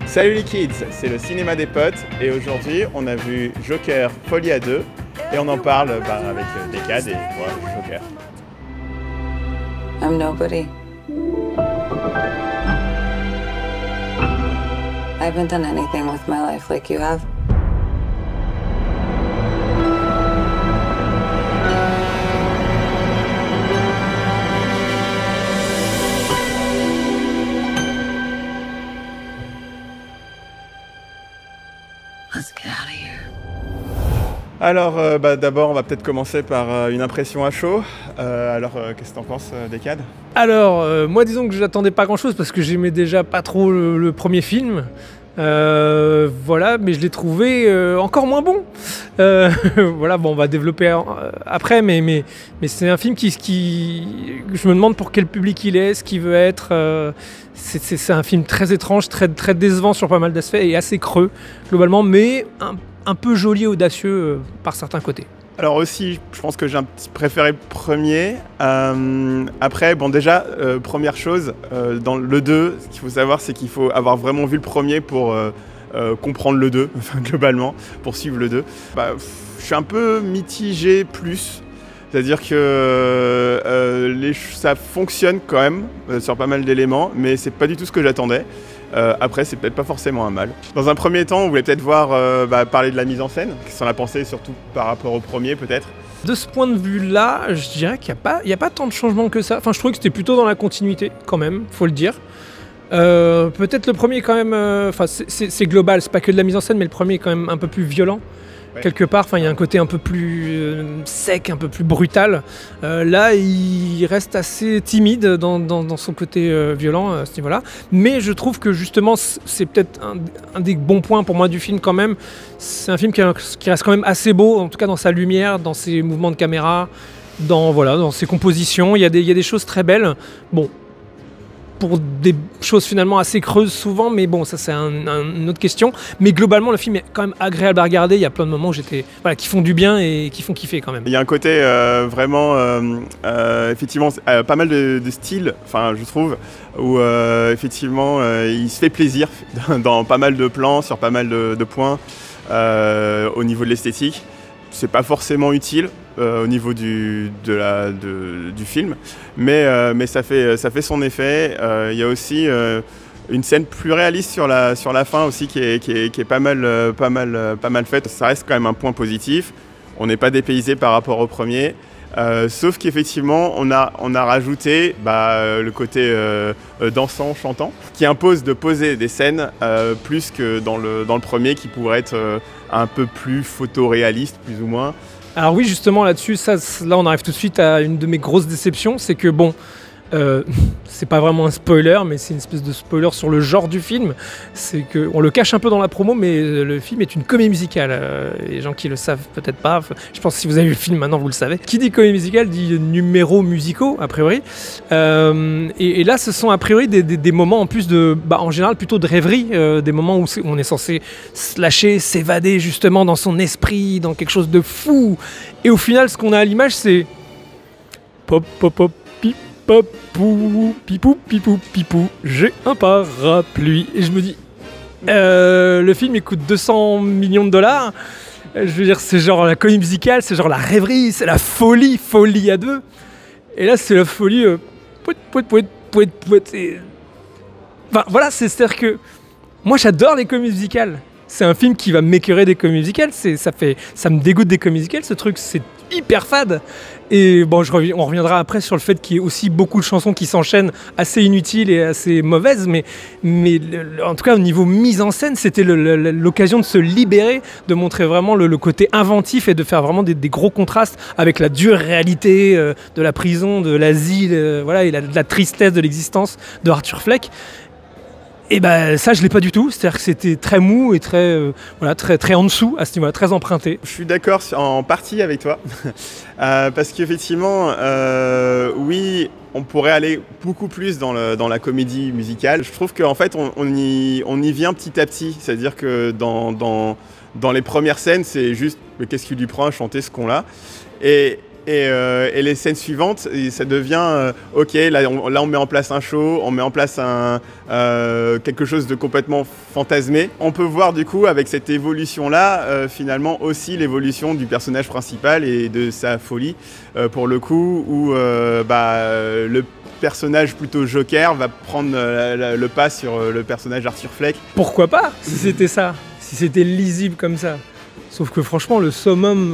Salut les kids, c'est le cinéma des potes et aujourd'hui on a vu Joker Folie à deux et on en parle avec Decad et moi, Joker. I'm nobody. I haven't done anything with my life like you have. Let's get out of here. Alors d'abord on va peut-être commencer par une impression à chaud. Qu'est-ce que t'en penses Decad? Alors, moi disons que j'attendais pas grand chose parce que j'aimais déjà pas trop le premier film. Voilà, mais je l'ai trouvé encore moins bon. Voilà, bon, on va développer après, mais c'est un film je me demande pour quel public il est, ce qu'il veut être. C'est un film très étrange, très décevant sur pas mal d'aspects et assez creux globalement, mais un peu joli et audacieux par certains côtés. Alors aussi, je pense que j'ai un petit préféré premier. Après, bon déjà, première chose, dans le 2, ce qu'il faut savoir, c'est qu'il faut avoir vraiment vu le premier pour comprendre le 2, enfin, globalement, pour suivre le 2. Je suis un peu mitigé plus, c'est-à-dire que ça fonctionne quand même sur pas mal d'éléments, mais c'est pas du tout ce que j'attendais. Après, c'est peut-être pas forcément un mal. Dans un premier temps, on voulait peut-être voir parler de la mise en scène, qu'est-ce qu'on a pensé, surtout par rapport au premier, peut-être. De ce point de vue-là, je dirais qu'il n'y a pas tant de changements que ça. Enfin, je trouvais que c'était plutôt dans la continuité, quand même, faut le dire. Peut-être le premier, quand même, c'est global, c'est pas que de la mise en scène, mais le premier est quand même un peu plus violent. Ouais. Quelque part, il y a un côté un peu plus sec, un peu plus brutal. Là, il reste assez timide dans son côté violent à ce niveau-là. Mais je trouve que justement, c'est peut-être un des bons points pour moi du film quand même. C'est un film qui reste quand même assez beau, en tout cas dans sa lumière, dans ses mouvements de caméra, dans ses compositions. Il y a des choses très belles. Bon, pour des choses finalement assez creuses souvent, mais bon, ça c'est une autre question. Mais globalement, le film est quand même agréable à regarder. Il y a plein de moments où qui font du bien et qui font kiffer quand même. Il y a un côté vraiment, effectivement, pas mal de styles, je trouve, où effectivement, il se fait plaisir dans pas mal de plans, sur pas mal de points, au niveau de l'esthétique. C'est pas forcément utile au niveau du film, mais ça fait son effet. Il y a aussi une scène plus réaliste sur la fin aussi qui est pas mal faite. Ça reste quand même un point positif. On n'est pas dépaysé par rapport au premier. Sauf qu'effectivement, on a rajouté le côté dansant, chantant, qui impose de poser des scènes plus que dans le premier, qui pourrait être un peu plus photoréaliste, plus ou moins. Alors oui, justement là-dessus, là on arrive tout de suite à une de mes grosses déceptions, c'est que bon, c'est pas vraiment un spoiler, mais c'est une espèce de spoiler sur le genre du film. C'est que on le cache un peu dans la promo, mais le film est une comédie musicale. Les gens qui le savent peut-être pas. Je pense que si vous avez vu le film maintenant, vous le savez. Qui dit comédie musicale dit numéros musicaux a priori. Et là, ce sont a priori des moments en plus en général plutôt de rêverie, des moments où on est censé se lâcher, s'évader justement dans son esprit, dans quelque chose de fou. Et au final, ce qu'on a à l'image, c'est pop pop pop pip. Papou, pipou, pipou, pipou, j'ai un parapluie. Et je me dis, le film il coûte 200 millions de dollars. Je veux dire, c'est genre la comédie musicale, c'est genre la rêverie, c'est la folie à deux. Et là, c'est la folie. Enfin, voilà, c'est-à-dire que moi, j'adore les comédies musicales. C'est un film qui va m'écœurer des comédies musicales. Ça me dégoûte des comédies musicales. Ce truc, c'est hyper fade. Et bon, on reviendra après sur le fait qu'il y ait aussi beaucoup de chansons qui s'enchaînent assez inutiles et assez mauvaises, mais en tout cas au niveau mise en scène, c'était l'occasion de se libérer, de montrer vraiment le côté inventif et de faire vraiment des gros contrastes avec la dure réalité de la prison, de l'asile, et de la tristesse de l'existence de Arthur Fleck. Et ça je l'ai pas du tout, c'est-à-dire que c'était très mou et très en dessous à ce niveau-là, très emprunté. Je suis d'accord en partie avec toi, parce qu'effectivement, oui, on pourrait aller beaucoup plus dans la comédie musicale. Je trouve qu'en fait on y vient petit à petit, c'est-à-dire que dans les premières scènes, c'est juste qu'est-ce qui lui prend à chanter ce con-là. Et Et les scènes suivantes, ça devient ok, là on met en place un show, on met en place quelque chose de complètement fantasmé. On peut voir du coup avec cette évolution-là, finalement aussi l'évolution du personnage principal et de sa folie, pour le coup, où le personnage plutôt Joker va prendre le pas sur le personnage Arthur Fleck. Pourquoi pas, si c'était ça, si c'était lisible comme ça. Sauf que franchement, le summum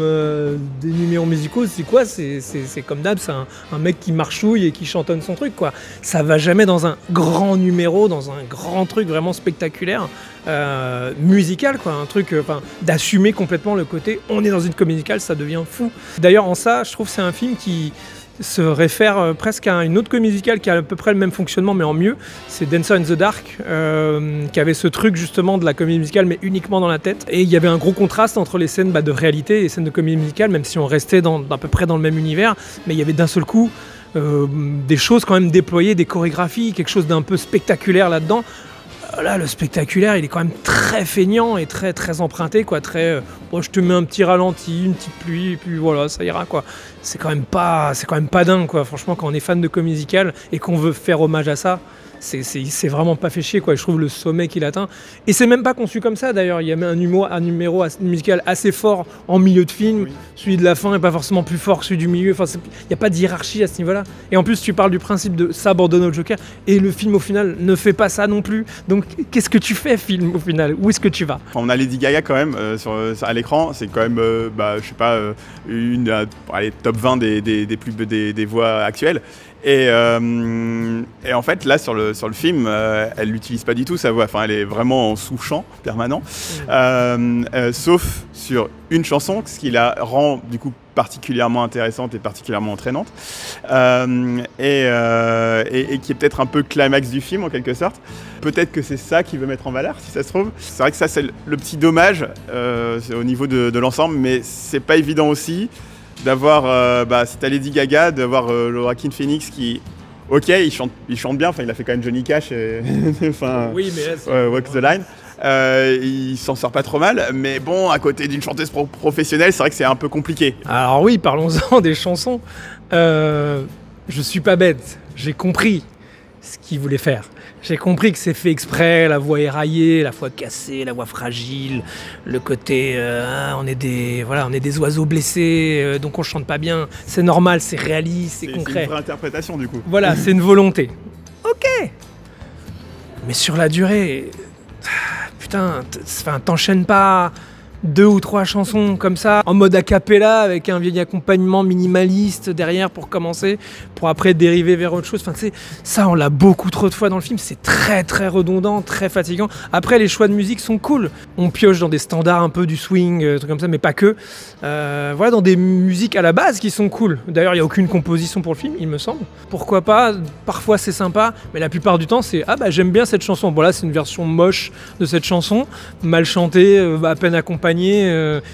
des numéros musicaux, c'est quoi? C'est comme d'hab, c'est un mec qui marchouille et qui chantonne son truc, quoi. Ça va jamais dans un grand numéro, dans un grand truc vraiment spectaculaire, musical, quoi. Un truc d'assumer complètement le côté on est dans une comédie musicale, ça devient fou. D'ailleurs, en ça, je trouve que c'est un film qui se réfère presque à une autre comédie musicale qui a à peu près le même fonctionnement mais en mieux, c'est Dancer in the Dark, qui avait ce truc justement de la comédie musicale mais uniquement dans la tête, et il y avait un gros contraste entre les scènes de réalité et les scènes de comédie musicale, même si on restait à peu près dans le même univers, mais il y avait d'un seul coup des choses quand même déployées, des chorégraphies, quelque chose d'un peu spectaculaire là-dedans. Là, le spectaculaire, il est quand même très feignant et très, très emprunté, quoi. Très, je te mets un petit ralenti, une petite pluie, et puis voilà, ça ira, quoi. C'est quand même pas dingue, quoi. Franchement, quand on est fan de comédie musicale et qu'on veut faire hommage à ça, c'est vraiment pas fait chier, quoi. Je trouve le sommet qu'il atteint. Et c'est même pas conçu comme ça, d'ailleurs. Il y a même un numéro musical assez fort en milieu de film. Oui. Celui de la fin est pas forcément plus fort que celui du milieu. Enfin, il n'y a pas de hiérarchie à ce niveau-là. Et en plus, tu parles du principe de s'abandonner au Joker. Et le film, au final, ne fait pas ça non plus. Donc, qu'est-ce que tu fais, film, au final? Où est-ce que tu vas? On a Lady Gaga, quand même, à l'écran. C'est quand même, je sais pas, une top 20 des voix actuelles. Et en fait, là, sur le film, elle l'utilise pas du tout, sa voix. Enfin, elle est vraiment en sous-chant permanent. Sauf sur une chanson, ce qui la rend, du coup, particulièrement intéressante et particulièrement entraînante. Et qui est peut-être un peu climax du film, en quelque sorte. Peut-être que c'est ça qu'il veut mettre en valeur, si ça se trouve. C'est vrai que ça, c'est le petit dommage au niveau de l'ensemble, mais c'est pas évident aussi d'avoir, c'est à Lady Gaga, d'avoir Joaquin Phoenix qui, ok, il chante bien, il a fait quand même Johnny Cash, oui, mais là, Walk the Line, il s'en sort pas trop mal, mais bon, à côté d'une chanteuse professionnelle, c'est vrai que c'est un peu compliqué. Alors oui, parlons-en des chansons. Je suis pas bête, j'ai compris ce qu'il voulait faire. J'ai compris que c'est fait exprès, la voix éraillée, la voix cassée, la voix fragile, le côté on est des oiseaux blessés, donc on chante pas bien. C'est normal, c'est réaliste, c'est concret. C'est une vraie interprétation du coup. Voilà, c'est une volonté. Ok. Mais sur la durée, putain, t'enchaînes pas 2 ou 3 chansons comme ça, en mode a cappella, avec un vieil accompagnement minimaliste derrière pour commencer, pour après dériver vers autre chose. Enfin, tu sais, ça, on l'a beaucoup trop de fois dans le film, c'est très très redondant, très fatigant. Après, les choix de musique sont cool. On pioche dans des standards un peu du swing, trucs comme ça, mais pas que. Voilà, dans des musiques à la base qui sont cool. D'ailleurs, il n'y a aucune composition pour le film, il me semble. Pourquoi pas? Parfois, c'est sympa, mais la plupart du temps, c'est j'aime bien cette chanson. Bon, là, c'est une version moche de cette chanson, mal chantée, à peine accompagnée.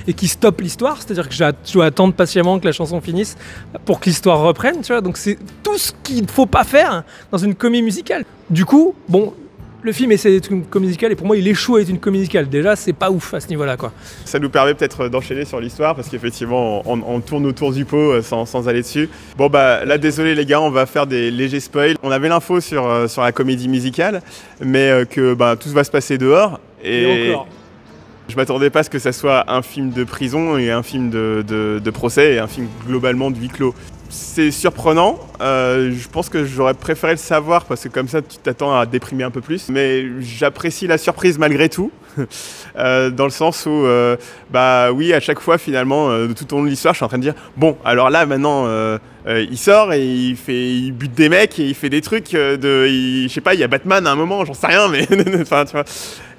Et qui stoppe l'histoire, c'est-à-dire que je dois attendre patiemment que la chanson finisse pour que l'histoire reprenne, tu vois. Donc c'est tout ce qu'il ne faut pas faire dans une comédie musicale. Du coup, bon, le film essaie d'être une comédie musicale et pour moi il échoue à être une comédie musicale. Déjà, c'est pas ouf à ce niveau-là, quoi. Ça nous permet peut-être d'enchaîner sur l'histoire parce qu'effectivement on tourne autour du pot sans aller dessus. Bon là désolé les gars, on va faire des légers spoils. On avait l'info sur la comédie musicale, mais que tout va se passer dehors. Et encore. Je m'attendais pas à ce que ça soit un film de prison et un film de procès et un film globalement de huis clos. C'est surprenant, je pense que j'aurais préféré le savoir parce que comme ça tu t'attends à déprimer un peu plus. Mais j'apprécie la surprise malgré tout, dans le sens où, oui, à chaque fois finalement, tout au long de l'histoire, je suis en train de dire, bon, alors là maintenant, il sort et il bute des mecs et il fait des trucs je sais pas, il y a Batman à un moment, j'en sais rien, mais enfin tu vois.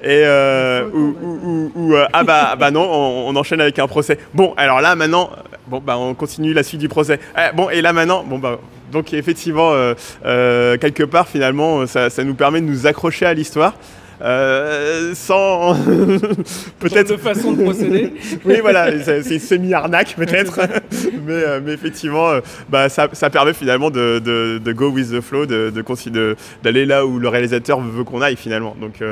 Et non, on enchaîne avec un procès. Bon, alors là maintenant, on continue la suite du procès. Et là maintenant, donc effectivement, quelque part finalement, ça nous permet de nous accrocher à l'histoire. Sans peut-être de façon de procéder. Oui, voilà, c'est semi-arnaque peut-être, mais effectivement, ça permet finalement de go with the flow, d'aller là où le réalisateur veut qu'on aille finalement. Donc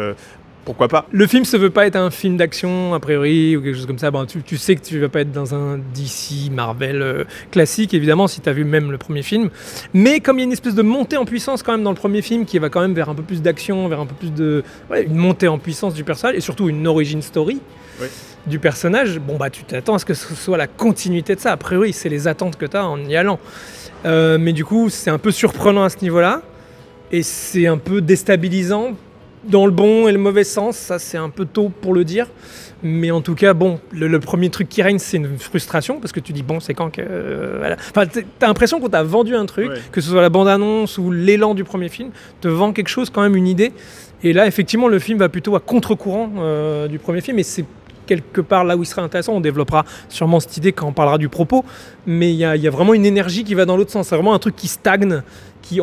pourquoi pas. Le film se veut pas être un film d'action, a priori, ou quelque chose comme ça. Bon, tu sais que tu vas pas être dans un DC, Marvel classique, évidemment, si tu as vu même le premier film. Mais comme il y a une espèce de montée en puissance quand même dans le premier film, qui va quand même vers un peu plus d'action, vers un peu plus de... Ouais, une montée en puissance du personnage, et surtout une origin story du personnage, bon bah tu t'attends à ce que ce soit la continuité de ça. A priori, c'est les attentes que tu as en y allant. Mais du coup, c'est un peu surprenant à ce niveau-là, et c'est un peu déstabilisant, dans le bon et le mauvais sens, ça c'est un peu tôt pour le dire. Mais en tout cas, bon, le premier truc qui règne, c'est une frustration, parce que tu dis, bon, c'est quand que... voilà. Enfin, t'as l'impression qu'on t'a vendu un truc, que ce soit la bande-annonce ou l'élan du premier film, te vend quelque chose, quand même une idée. Et là, effectivement, le film va plutôt à contre-courant du premier film, et c'est quelque part là où il sera intéressant. On développera sûrement cette idée quand on parlera du propos, mais il y a vraiment une énergie qui va dans l'autre sens. C'est vraiment un truc qui stagne,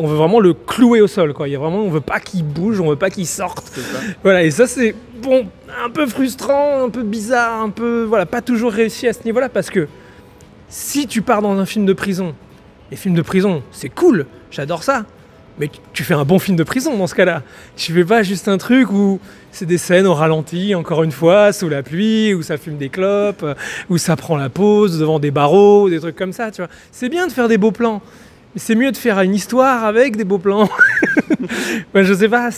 on veut vraiment le clouer au sol, quoi. On veut pas qu'il bouge, on veut pas qu'il sorte. Voilà, et ça c'est bon, un peu frustrant, un peu bizarre, un peu voilà, pas toujours réussi à ce niveau-là, parce que si tu pars dans un film de prison, les films de prison, c'est cool, j'adore ça. Mais tu fais un bon film de prison dans ce cas-là. Tu fais pas juste un truc où c'est des scènes au ralenti, encore une fois, sous la pluie, où ça fume des clopes, où ça prend la pause devant des barreaux, des trucs comme ça, tu vois. C'est bien de faire des beaux plans, mais c'est mieux de faire une histoire avec des beaux plans. Ouais, je sais pas,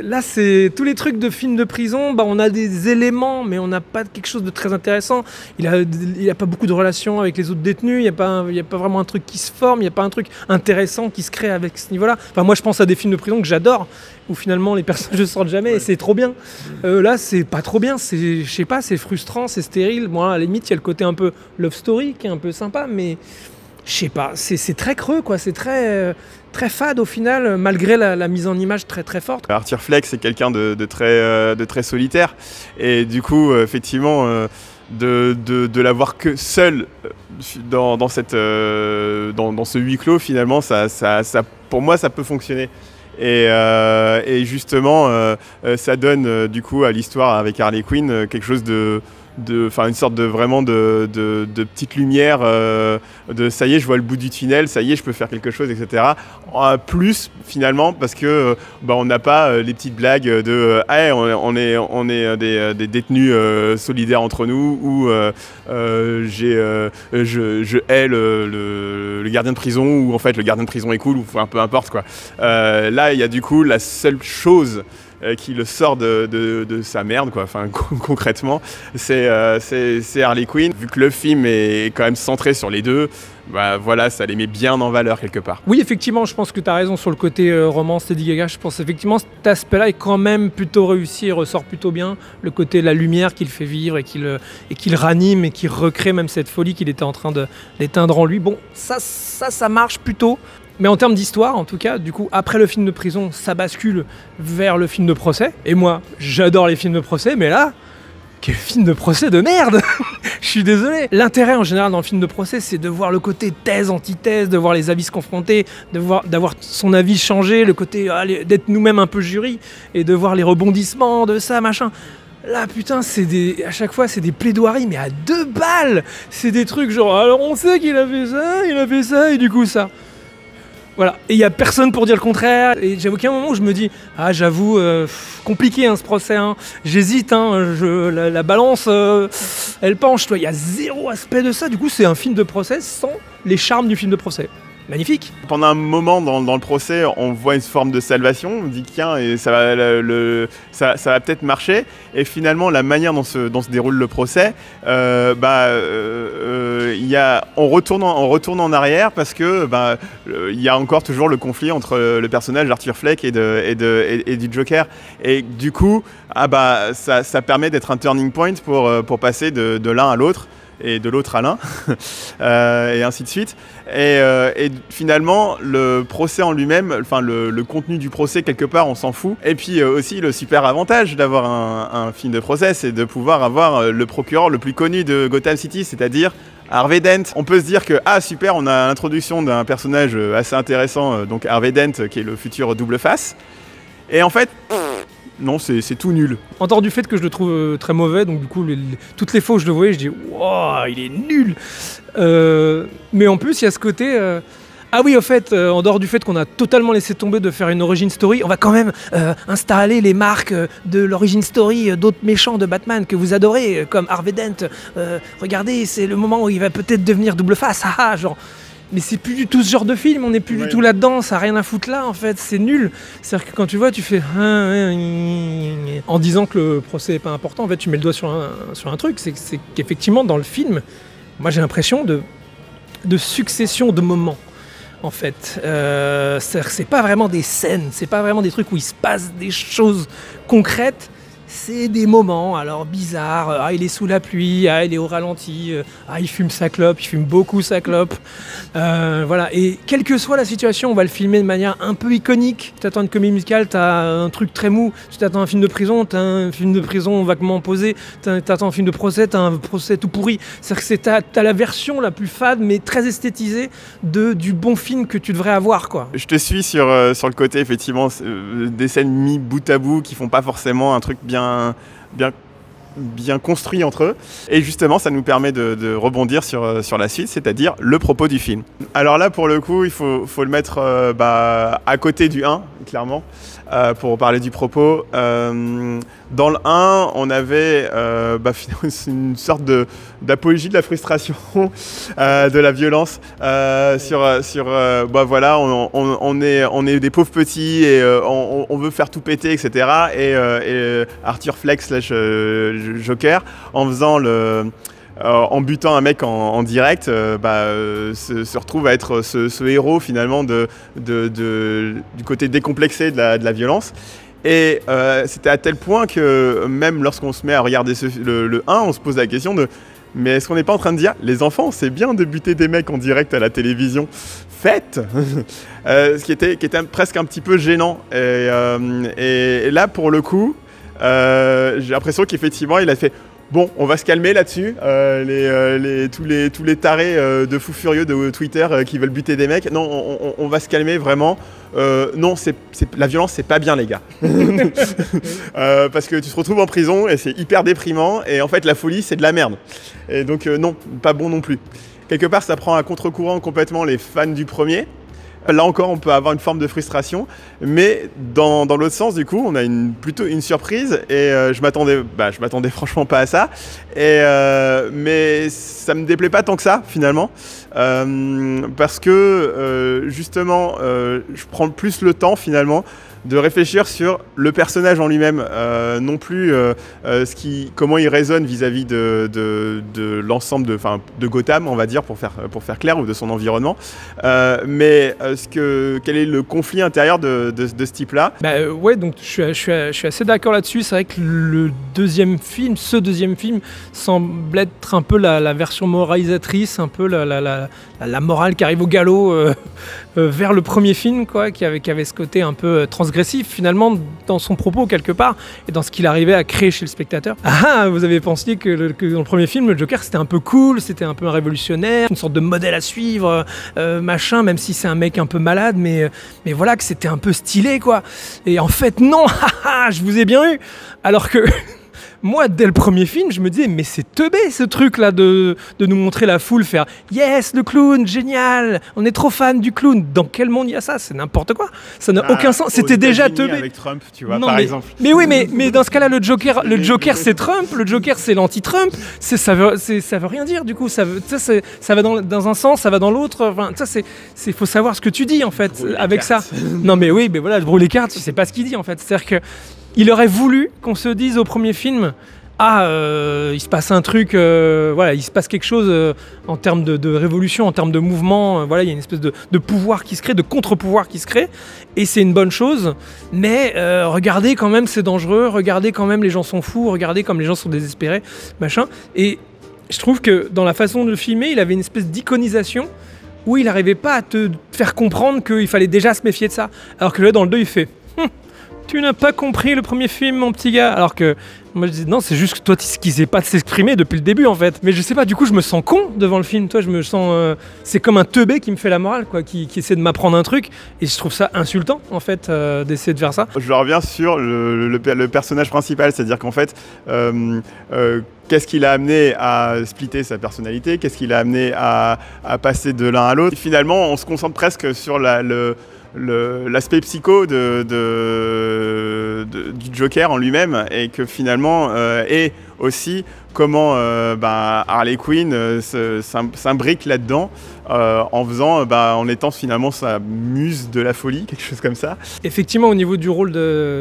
là c'est tous les trucs de films de prison, bah on a des éléments, mais on n'a pas quelque chose de très intéressant. Il a pas beaucoup de relations avec les autres détenus, il y a pas vraiment un truc qui se forme, il y a pas un truc intéressant qui se crée avec ce niveau-là. Enfin moi je pense à des films de prison que j'adore, où finalement les personnages ne sortent jamais, et c'est trop bien. Là c'est pas trop bien, je sais pas, c'est frustrant, c'est stérile. Moi à la limite il y a le côté un peu love story qui est un peu sympa, mais je sais pas, c'est très creux, quoi. C'est très fade au final, malgré la mise en image très très forte. Arthur Fleck, c'est quelqu'un de très solitaire, et du coup effectivement de l'avoir que seul dans ce huis clos, finalement ça pour moi ça peut fonctionner. Et justement ça donne du coup à l'histoire avec Harley Quinn quelque chose une sorte de vraiment de petite lumière, de ça y est, je vois le bout du tunnel, ça y est, je peux faire quelque chose, etc. Plus finalement parce que on n'a pas les petites blagues de hey, on est des détenus solidaires entre nous, ou je hais le gardien de prison, ou en fait le gardien de prison est cool, ou enfin, peu importe quoi. Là il y a du coup la seule chose qui le sort de sa merde, quoi. Enfin, concrètement, c'est Harley Quinn. Vu que le film est quand même centré sur les deux, bah voilà, ça les met bien en valeur quelque part. Oui, effectivement, je pense que tu as raison sur le côté romance Lady Gaga. Je pense effectivement cet aspect-là est quand même plutôt réussi et ressort plutôt bien. Le côté de la lumière qu'il fait vivre et qu'il ranime et qui recrée même cette folie qu'il était en train d'éteindre en lui. Bon, ça marche plutôt. Mais en termes d'histoire, en tout cas, du coup, après le film de prison, ça bascule vers le film de procès. Et moi, j'adore les films de procès, mais là, quel film de procès de merde. Je suis désolé. L'intérêt en général dans le film de procès, c'est de voir le côté thèse, antithèse, de voir les avis se confronter, d'avoir son avis changé, le côté d'être nous-mêmes un peu jury, et de voir les rebondissements de ça, machin. Là, putain, à chaque fois, c'est des plaidoiries, mais à 2 balles. C'est des trucs genre, alors on sait qu'il a fait ça, et du coup ça. Voilà, et il n'y a personne pour dire le contraire. Et j'avoue qu'à un moment où je me dis, j'avoue, compliqué ce procès, j'hésite, la balance, elle penche, il y a 0 aspect de ça. Du coup, c'est un film de procès sans les charmes du film de procès. Magnifique. Pendant un moment dans le procès, on voit une forme de salvation, on dit tiens, et ça va peut-être marcher. Et finalement, la manière dont se déroule le procès, on retourne en arrière, parce que il y a encore toujours le conflit entre le personnage d'Arthur Fleck et du Joker. Et du coup, ça permet d'être un turning point pour passer de l'un à l'autre, et de l'autre à l'un, et ainsi de suite. Et finalement, le procès en lui-même, enfin le contenu du procès, quelque part, on s'en fout. Et puis aussi, le super avantage d'avoir un film de procès, c'est de pouvoir avoir le procureur le plus connu de Gotham City, c'est-à-dire Harvey Dent. On peut se dire que, super, on a l'introduction d'un personnage assez intéressant, donc Harvey Dent, qui est le futur double face. Et en fait... non, c'est tout nul. En dehors du fait que je le trouve très mauvais, donc du coup, toutes les fois où je le voyais, je dis « Wow, il est nul !» Mais en plus, il y a ce côté... Ah oui, au fait, en dehors du fait qu'on a totalement laissé tomber de faire une origin story, on va quand même installer les marques de l'origin story d'autres méchants de Batman que vous adorez, comme Harvey Dent. Regardez, c'est le moment où il va peut-être devenir double face, haha, genre. Mais c'est plus du tout ce genre de film, on n'est plus du tout là-dedans, ça n'a rien à foutre là en fait, c'est nul. C'est-à-dire que quand tu vois, tu fais... En disant que le procès n'est pas important, en fait tu mets le doigt sur un truc, c'est qu'effectivement dans le film, moi j'ai l'impression de succession de moments. En fait, c'est pas vraiment des scènes, c'est pas vraiment des trucs où il se passe des choses concrètes, c'est des moments, alors bizarres, ah il est sous la pluie, ah il est au ralenti, ah il fume sa clope, il fume beaucoup sa clope, voilà, et quelle que soit la situation, on va le filmer de manière un peu iconique. Tu t'attends à une comédie musicale, t'as un truc très mou, tu t'attends à un film de prison, t'as un film de prison vaguement posé, t'attends un film de procès, t'as un procès tout pourri, c'est-à-dire que t'as la version la plus fade mais très esthétisée du bon film que tu devrais avoir, quoi. Je te suis sur le côté, effectivement, des scènes mis bout à bout qui font pas forcément un truc bien construit entre eux. Et justement, ça nous permet de rebondir sur la suite, c'est-à-dire le propos du film. Alors là, pour le coup, il faut le mettre à côté du 1, clairement, pour parler du propos. Dans le 1, on avait une sorte d'apologie de la frustration, de la violence. Voilà, on est des pauvres petits et on veut faire tout péter, etc. Et Arthur Fleck / Joker, en faisant en butant un mec en direct, se retrouve à être ce héros finalement du côté décomplexé de la violence. Et c'était à tel point que même lorsqu'on se met à regarder le 1, on se pose la question de mais est-ce qu'on n'est pas en train de dire les enfants, c'est bien de buter des mecs en direct à la télévision, faites ce qui était presque un petit peu gênant. Et là, pour le coup, j'ai l'impression qu'effectivement, il a fait bon, on va se calmer là-dessus. Tous les tarés de fous furieux de Twitter qui veulent buter des mecs. Non, on va se calmer vraiment. Non, la violence, c'est pas bien, les gars. Parce que tu te retrouves en prison et c'est hyper déprimant. Et en fait, la folie, c'est de la merde. Et donc, non, pas bon non plus. Quelque part, ça prend à contre-courant complètement les fans du premier. Là encore, on peut avoir une forme de frustration, mais dans l'autre sens, du coup, on a plutôt une surprise et je m'attendais franchement pas à ça. Mais ça me déplaît pas tant que ça, finalement, parce que justement, je prends plus le temps finalement de réfléchir sur le personnage en lui-même, non plus comment il résonne vis-à-vis de l'ensemble de Gotham, on va dire, pour faire clair, ou de son environnement, mais quel est le conflit intérieur de ce type-là. Ouais, donc je suis assez d'accord là-dessus. C'est vrai que ce deuxième film semble être un peu la version moralisatrice, un peu la morale qui arrive au galop vers le premier film, quoi, qui avait ce côté un peu transgressif finalement dans son propos quelque part et dans ce qu'il arrivait à créer chez le spectateur. Ah, vous avez pensé que dans le premier film, le Joker c'était un peu cool, c'était un peu un révolutionnaire, une sorte de modèle à suivre, machin, même si c'est un mec un peu malade, mais voilà, que c'était un peu stylé, quoi. Et en fait, non, je vous ai bien eu. Alors que moi, dès le premier film, je me disais, mais c'est teubé ce truc-là de nous montrer la foule faire « Yes, le clown, génial, on est trop fan du clown ». Dans quel monde il y a ça? C'est n'importe quoi. Ça n'a aucun sens. C'était déjà teubé. Avec Trump, tu vois, par exemple. Mais oui, mais dans ce cas-là, le Joker c'est Trump, le Joker c'est l'anti-Trump. Ça veut rien dire du coup. Ça va dans un sens, ça va dans l'autre. Enfin, il faut savoir ce que tu dis en fait avec ça. Non mais oui, mais voilà, je brûle les cartes, je sais pas ce qu'il dit en fait. C'est-à-dire que il aurait voulu qu'on se dise au premier film il se passe un truc, il se passe quelque chose en termes de révolution, en termes de mouvement, il y a une espèce de pouvoir qui se crée, de contre-pouvoir qui se crée, et c'est une bonne chose, mais regardez quand même, c'est dangereux, regardez quand même, les gens sont fous, regardez comme les gens sont désespérés, machin, et je trouve que dans la façon de le filmer, il avait une espèce d'iconisation où il n'arrivait pas à te faire comprendre qu'il fallait déjà se méfier de ça, alors que là, dans le 2, il fait... Tu n'as pas compris le premier film, mon petit gars. Alors que Moi je dis non, c'est juste que toi qui sait pas de s'exprimer depuis le début en fait. Mais je sais pas, du coup je me sens con devant le film. Toi je me sens, c'est comme un teubé qui me fait la morale quoi, qui essaie de m'apprendre un truc. Et je trouve ça insultant en fait d'essayer de faire ça. Je reviens sur le personnage principal, c'est-à-dire qu'en fait, qu'est-ce qui l'a amené à splitter sa personnalité, qu'est-ce qui l'a amené à passer de l'un à l'autre. Finalement, on se concentre presque sur l'aspect psycho du Joker en lui-même, et que finalement et aussi comment Harley Quinn s'imbrique là-dedans en étant finalement sa muse de la folie, quelque chose comme ça. Effectivement, au niveau du rôle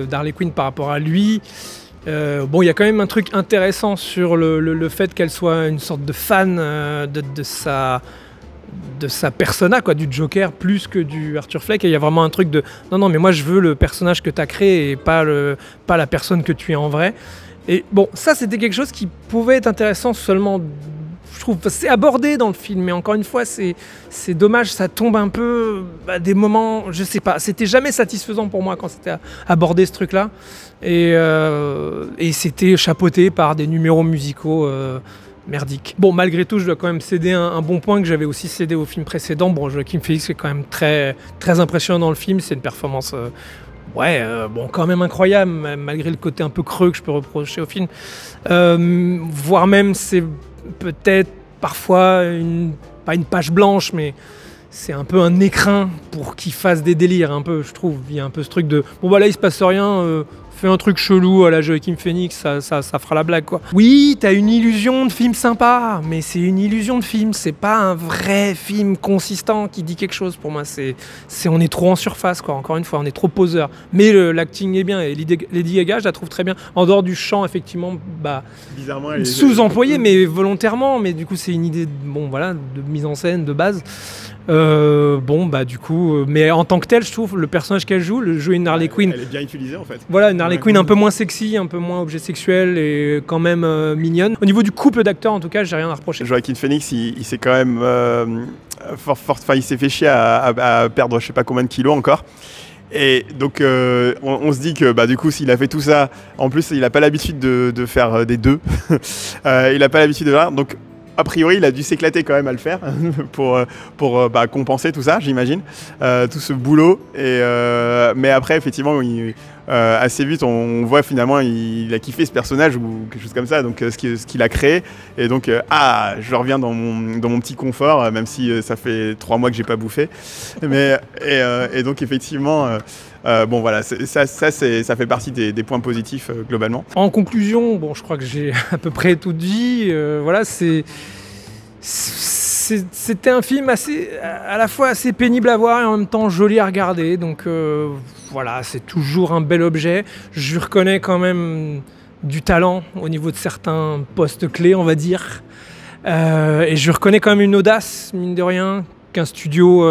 d'Harley Quinn par rapport à lui, il y a quand même un truc intéressant sur le fait qu'elle soit une sorte de fan de sa persona, quoi, du Joker, plus que du Arthur Fleck. Et il y a vraiment un truc de non, mais moi je veux le personnage que tu as créé et pas la personne que tu es en vrai. Et bon, ça c'était quelque chose qui pouvait être intéressant seulement, je trouve. C'est abordé dans le film, mais encore une fois, c'est dommage, ça tombe un peu à des moments, je sais pas, c'était jamais satisfaisant pour moi quand c'était abordé ce truc-là. Et c'était chapeauté par des numéros musicaux merdique. Bon, malgré tout, je dois quand même céder un bon point que j'avais aussi cédé au film précédent. Bon, Joaquin Phoenix est quand même très, très impressionnant dans le film. C'est une performance, quand même incroyable, malgré le côté un peu creux que je peux reprocher au film. Voire même, c'est peut-être parfois pas une page blanche, mais c'est un peu un écrin pour qu'il fasse des délires, un peu, je trouve. Il y a un peu ce truc de bon, là, il se passe rien. Fais un truc chelou à la Joaquin Phoenix, ça fera la blague quoi. Oui, t'as une illusion de film sympa, mais c'est une illusion de film, c'est pas un vrai film consistant qui dit quelque chose pour moi. On est trop en surface quoi, encore une fois, on est trop poseur. Mais l'acting est bien et Lady Gaga, je la trouve très bien. En dehors du chant, effectivement, bizarrement, sous-employé, mais volontairement, mais du coup c'est une idée de mise en scène, de base. Mais en tant que tel, je trouve le personnage qu'elle joue, une Harley Quinn. Elle est bien utilisée en fait. Voilà, une Harley Quinn un peu moins sexy, un peu moins objet sexuel et quand même mignonne. Au niveau du couple d'acteurs, en tout cas, j'ai rien à reprocher. Joaquin Phoenix, il s'est quand même il s'est fait chier à perdre je sais pas combien de kilos encore. Et donc on se dit que du coup s'il a fait tout ça, en plus il n'a pas l'habitude de faire des deux. Il n'a pas l'habitude de faire, donc a priori, il a dû s'éclater quand même à le faire pour compenser tout ça, j'imagine, tout ce boulot. Mais après, effectivement, assez vite, on voit finalement, il a kiffé ce personnage ou quelque chose comme ça, donc ce qu'il a créé. Et donc, je reviens dans mon petit confort, même si ça fait 3 mois que j'ai pas bouffé. Et donc, effectivement. Ça fait partie des points positifs globalement. En conclusion, je crois que j'ai à peu près tout dit. C'était un film à la fois assez pénible à voir et en même temps joli à regarder. Donc c'est toujours un bel objet. Je lui reconnais quand même du talent au niveau de certains postes clés, on va dire. Et je lui reconnais quand même une audace, mine de rien, qu'un studio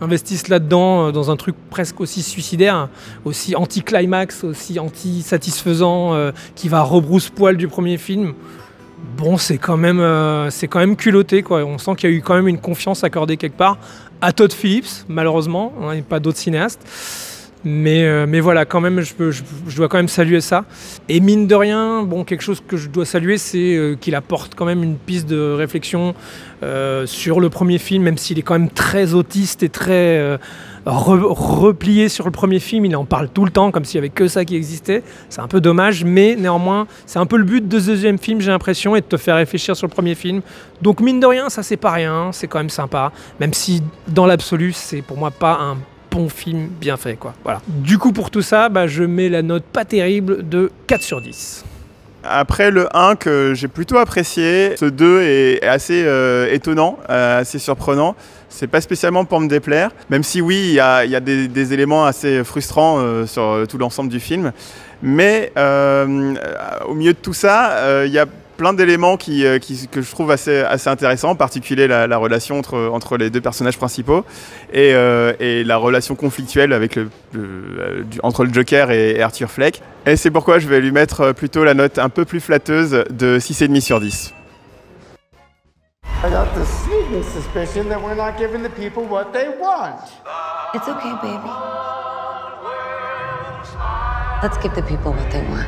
investisse là-dedans dans un truc presque aussi suicidaire, aussi anti-climax, aussi anti-satisfaisant, qui va rebrousse-poil du premier film. Bon, c'est quand même culotté, quoi. On sent qu'il y a eu quand même une confiance accordée quelque part à Todd Phillips, malheureusement, et pas d'autres cinéastes. Mais voilà, quand même, je dois quand même saluer ça. Et mine de rien, quelque chose que je dois saluer, c'est qu'il apporte quand même une piste de réflexion sur le premier film, même s'il est quand même très autiste et très replié sur le premier film. Il en parle tout le temps, comme s'il n'y avait que ça qui existait. C'est un peu dommage, mais néanmoins, c'est un peu le but de ce deuxième film, j'ai l'impression, et de te faire réfléchir sur le premier film. Donc mine de rien, ça c'est pas rien, c'est quand même sympa, même si dans l'absolu, c'est pour moi pas un bon film bien fait, quoi. Voilà. Du coup, pour tout ça, je mets la note pas terrible de 4 sur 10. Après le 1 que j'ai plutôt apprécié, ce 2 est assez étonnant, assez surprenant. C'est pas spécialement pour me déplaire, même si oui, il y a des éléments assez frustrants sur tout l'ensemble du film. Mais au milieu de tout ça, il y a plein d'éléments que je trouve assez intéressants, en particulier la relation entre les deux personnages principaux et la relation conflictuelle avec entre le Joker et Arthur Fleck. Et c'est pourquoi je vais lui mettre plutôt la note un peu plus flatteuse de 6,5 sur 10. I got the sneaking suspicion that we're not giving the people what they want. It's okay, baby. Let's give the people what they want.